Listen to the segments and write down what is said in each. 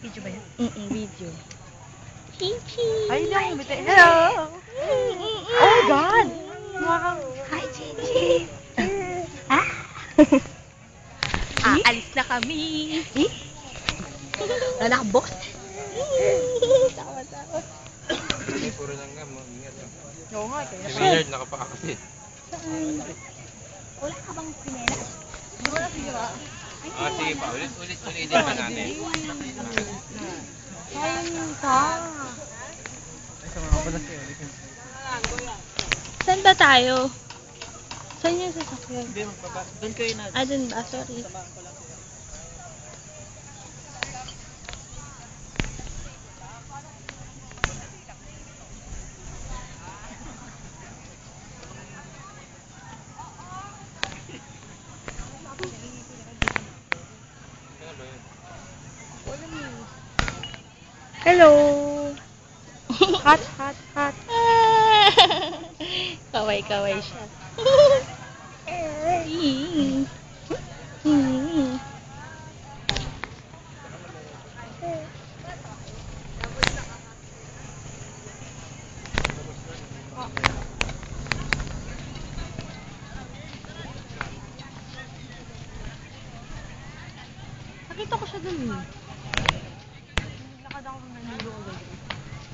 Video ba yan? Video. Chichi! Ay, hindi ako lumite. Hello! Oh my God! Wow! Hi, Chichi! Ah? Alis na kami! Lalakbok? Tawa-tawa. Hindi, puro langgam, ingat lang. Oo nga, Si kaya Maynard nakapaakas eh. Saan? Wala ka bang pinelas? Hindi ko na sigira. Sige pa, ulitin pa natin. Sayang ka. Saan ba tayo? Saan yung sasakyan? Hindi, magbaba. Doon kayo na. Ah, dun ba? Sorry. Hello! Hot, hot, hot. Kaway-kaway siya. Nakita ko siya dun eh. Lakad ako ng Manilo ulit.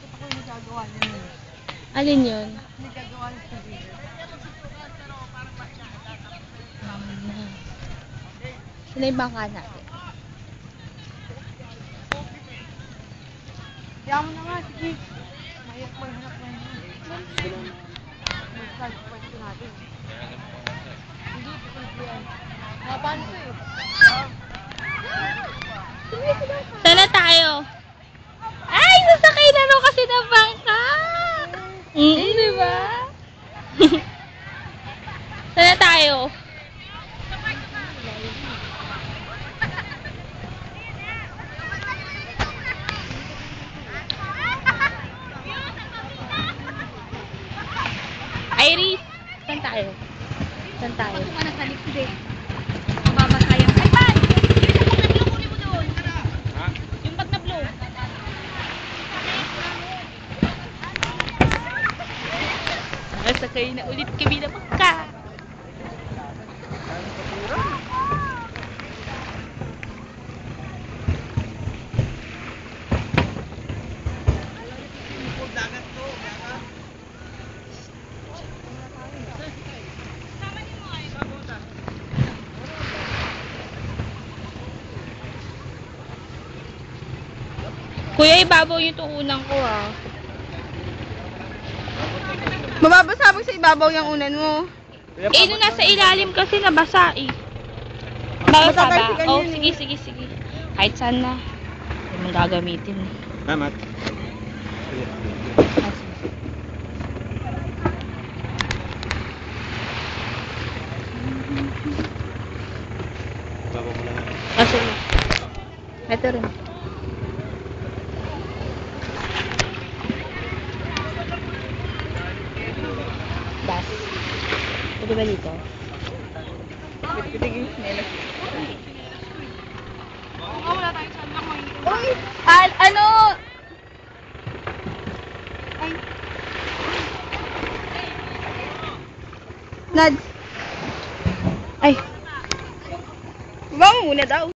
Nakita ko yung nagagawa niya yun. Alin yun? Nagagawa niya sa video. Sino yung bangka natin? Kaya mo na nga, sige. Mahirap mo, hanap mo yun. Mag-charge question natin. Hindi, pwede yan. Paano ko eh? Sana tayo. Ay, sasakay na no kasi ng bangka. Di ba? Sana tayo. Iris, saan tayo? Saan tayo? Ito ka na sa likod eh. Mababasayang. Ay, pan! Yung bag na blue, kunin mo doon. Ha? Yung bag na blue. Nasakay na ulit kami na bangka. Kuya, ibabaw yung tuunan ko ah. Mababasabog sa ibabaw yung unan mo. Eh, nung nasa ilalim kasi nabasa eh. Babasa ba? Matatalsikan Oh, yun sige, eh. sige, sige. Kahit saan na. Hindi mong gagamitin. Mamat. Ah, sige. Baba mo lang. Ah, sige. Ito rin. Das. Pwede ba dito? Pitigil sinelas. Oo, wala tayong sanda ko. Uy! Ano? Ay. Nads. Ay. Baba mo muna daw.